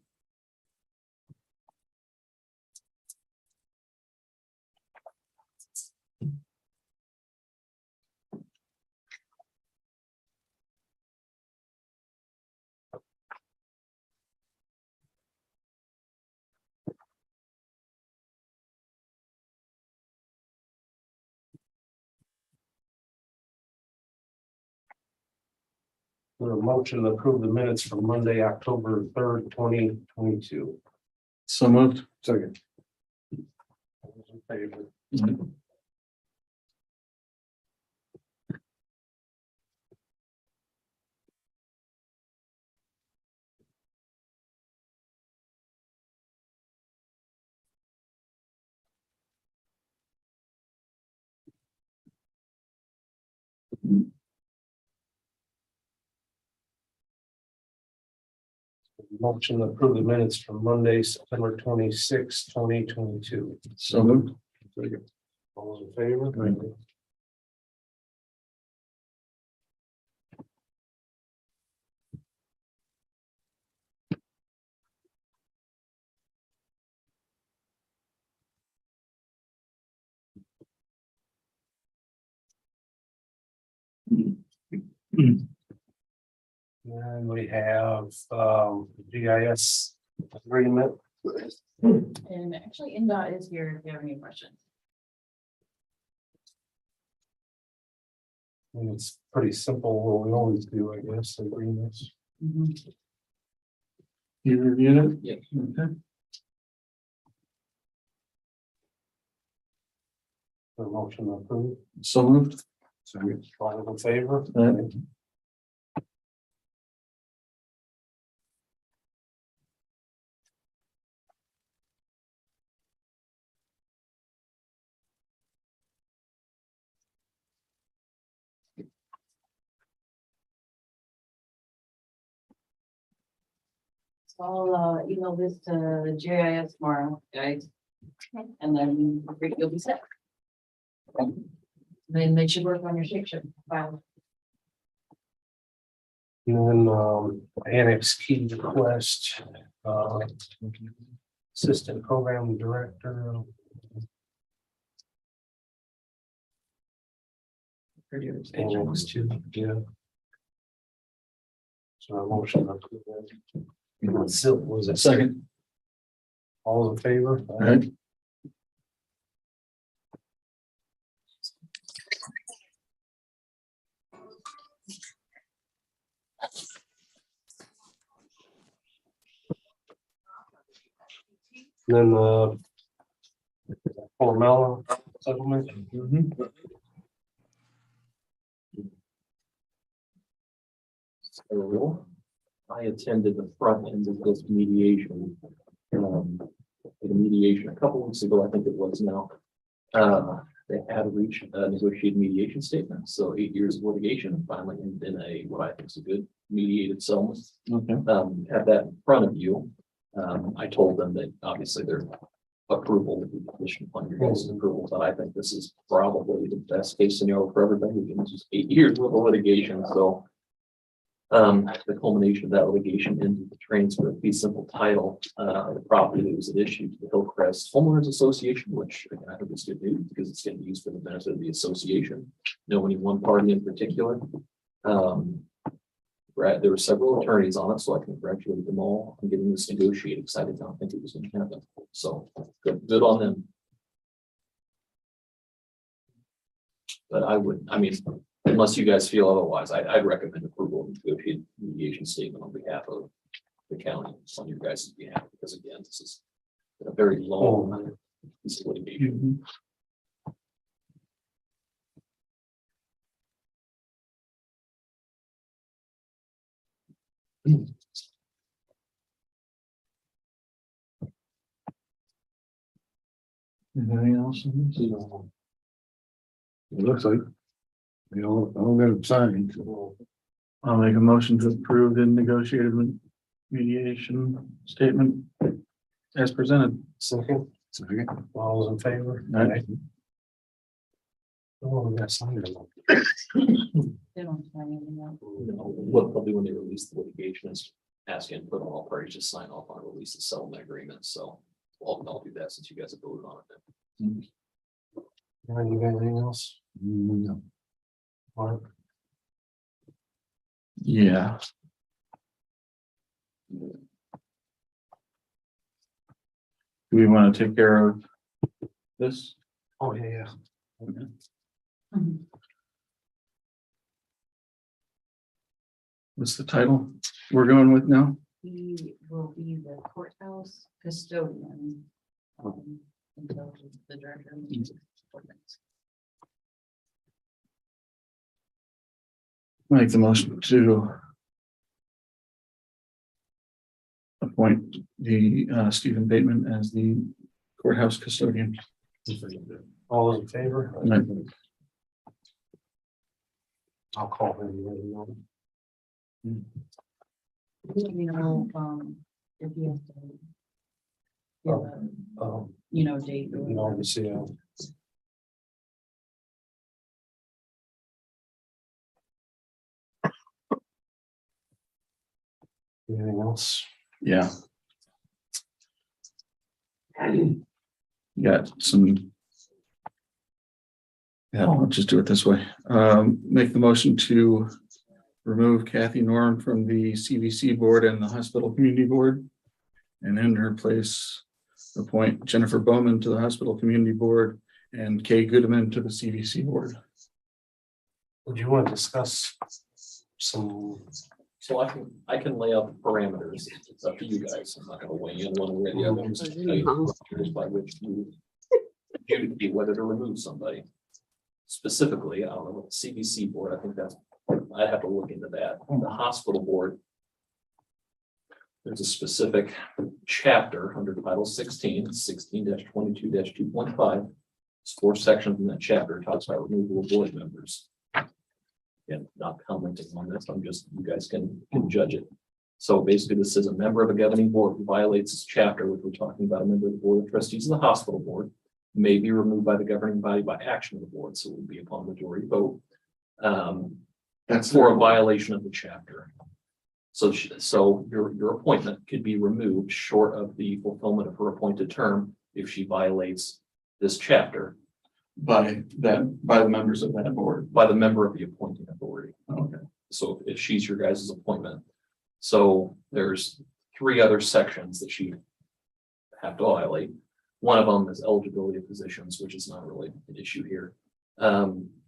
A motion to approve the minutes from Monday, October 3rd, 2022. So moved. Second. All those in favor? Motion to approve the minutes from Monday, September 26th, 2022. So moved. All those in favor? And we have GIS agreement. And actually, NDOT is here if you have any questions. And it's pretty simple, what we always do, I guess, agreements. You reviewed it? Yeah. Okay. The motion approved. So moved. So all in favor? Aye. So I'll email this to GIS tomorrow, guys. And then you'll be set. Then they should work on your shake shift file. And then annex key request, assistant program director. Annex two, yeah. So a motion. Approved. Was it Second. all in favor? All right. Then Formella settlement. So I attended the front end of this mediation. The mediation a couple weeks ago, I think it was now. They had reached a negotiated mediation statement, so 8 years of litigation finally ended in a, what I think is a good mediated settlement. Okay. Have that in front of you. I told them that obviously their approval would be conditioned upon your guys' approval, but I think this is probably the best case scenario for everybody. Again, it's just 8 years worth of litigation, so. The culmination of that litigation into the transfer of fee simple title, the property that was at issue to the Hillcrest Homeowners Association, which again, I think is good news because it's going to be used for the benefit of the association. No any one party in particular. There were several attorneys on it, so I congratulate them all on getting this negotiated because I did not think it was going to happen. So good on them. But I mean, unless you guys feel otherwise, I'd recommend approval of the negotiated mediation statement on behalf of the county, on your guys' behalf, because again, this is a very long piece of litigation. Anything else? It looks like. I don't got it signed, so. I'll make a motion to approve the negotiated mediation statement as presented. Second, Second. all those in favor? Aye. Oh, we got signed them. They don't sign anything else. What they'll do when they release the litigation is ask input on all parties to sign off on a release of settlement agreement, so I'll do that since you guys have voted on it. Ryan, you got anything else? No. Mark? Yeah. Do we want to take care of this? Oh, yeah. Mhm. What's the title we're going with now? He will be the courthouse custodian. Until the director. of music department. Make the motion to appoint the Stephen Bateman as the courthouse custodian. All those in favor? Right. I'll call him. You know, if you have to. Give a, date. or- Obviously, anything else? Yeah. Got some. Yeah, I'll just do it this way. Make the motion to remove Kathy Norm from the CVC board and the hospital community board. And in her place, appoint Jennifer Bowman to the hospital community board and Kay Goodman to the CVC board. Would you want to discuss some? So I can lay out the parameters. It's up to you guys. I'm not gonna weigh in one way or the other. I'm just gonna tell you the parameters by which you adjudicate whether to remove somebody. Specifically, I don't know, what the CVC board, I think that's, I'd have to look into that. The hospital board. There's a specific chapter under Title 16, 16-22-2.5. It's 4 sections in that chapter. It talks about removal of board members. And not commenting on this, I'm just, you guys can judge it. So basically, this is a member of a governing board who violates this chapter, which we're talking about, a member of the board of trustees of the hospital board may be removed by the governing body by action of the board, so it will be upon majority vote. That's For a violation of the chapter. So your appointment could be removed short of the fulfillment of her appointed term if she violates this chapter by the members of that board. by the member of the appointing authority. Okay. So if she's your guys' appointment. So there's 3 other sections that she have to violate. One of them is eligibility of positions, which is not really an issue here.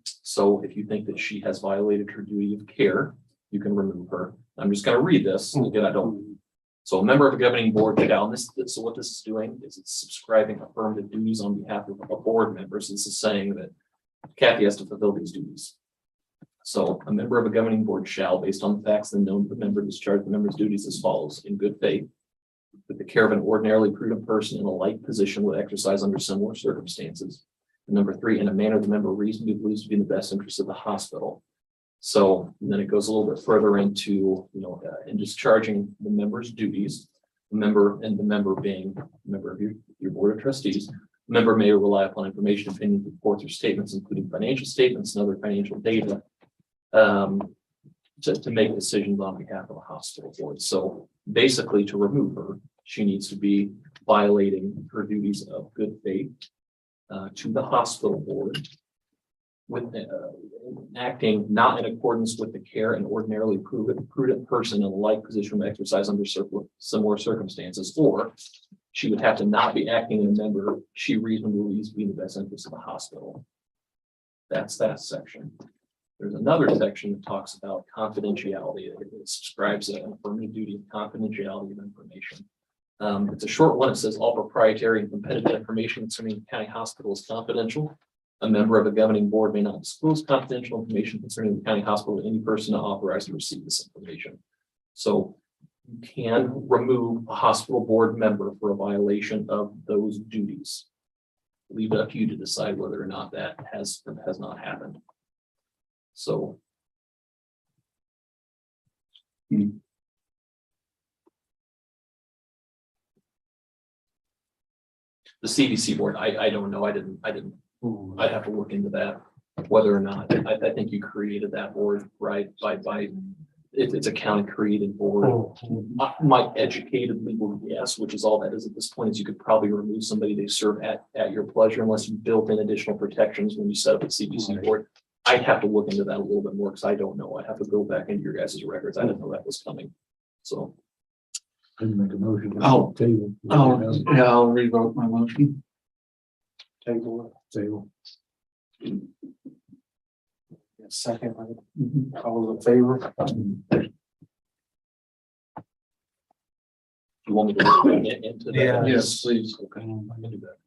So if you think that she has violated her duty of care, you can remove her. I'm just gonna read this, and again, I don't. So a member of a governing board shall, so what this is doing is it's subscribing affirmative duties on behalf of a board member. So this is saying that Kathy has to fulfill these duties. So a member of a governing board shall, based on the facts then known to the member, discharge the member's duties as follows: in good faith, with the care of an ordinarily prudent person in a like position would exercise under similar circumstances. And number 3, in a manner the member reasonably believes to be in the best interest of the hospital. So then it goes a little bit further into, in discharging the member's duties, the member being a member of your board of trustees, the member may rely upon information, opinions, reports, or statements, including financial statements and other financial data, to make decisions on behalf of the hospital board. So basically, to remove her, she needs to be violating her duties of good faith to the hospital board, with acting not in accordance with the care and ordinarily prudent person in a like position would exercise under similar circumstances, or she would have to not be acting in a member she reasonably believes to be in the best interest of the hospital. That's that section. There's another section that talks about confidentiality. It describes an affirmative duty of confidentiality of information. It's a short one. It says all proprietary and competitive information concerning the county hospital is confidential. A member of a governing board may not disclose confidential information concerning the county hospital to any person not authorized to receive this information. So you can remove a hospital board member for a violation of those duties. Leave it up to you to decide whether or not that has not happened. So. The CDC board, I don't know. I didn't. I'd have to look into that, whether or not, I think you created that board, right, by, it's a county created board. My educated legal guess, which is all that is at this point, is you could probably remove somebody they serve at your pleasure unless you built in additional protections when you set up a CDC board. I'd have to look into that a little bit more because I don't know. I'd have to go back into your guys' records. I didn't know that was coming, so. Make a motion. I'll Table. revoke my motion. Table. Second, all those in favor? You want me to look into that? Yeah. Yes, please. Okay, I can do that.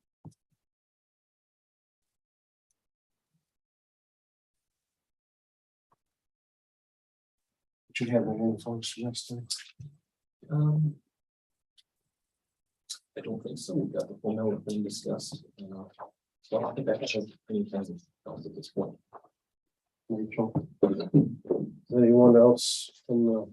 Do you have any folks suggesting? I don't think so. We've got the full note thing discussed. So I think I have any kinds of else at this point. Anyone else from the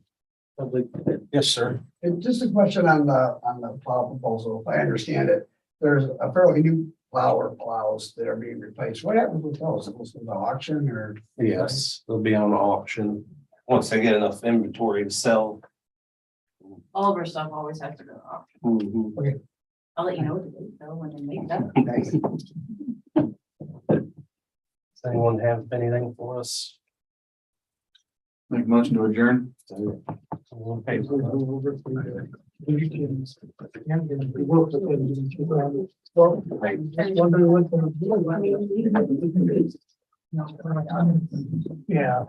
public? Yes, sir. And just a question on the plow proposal, if I understand it, there's a fairly new plow or plows that are being replaced. What happens with those? It goes to the auction or? Yes, they'll be on auction. Once they get enough inventory to sell. All of our stuff always has to go to auction. Mhm. I'll let you know what the date though, when they make that. Does anyone have anything for us? Make a motion to adjourn. Yeah.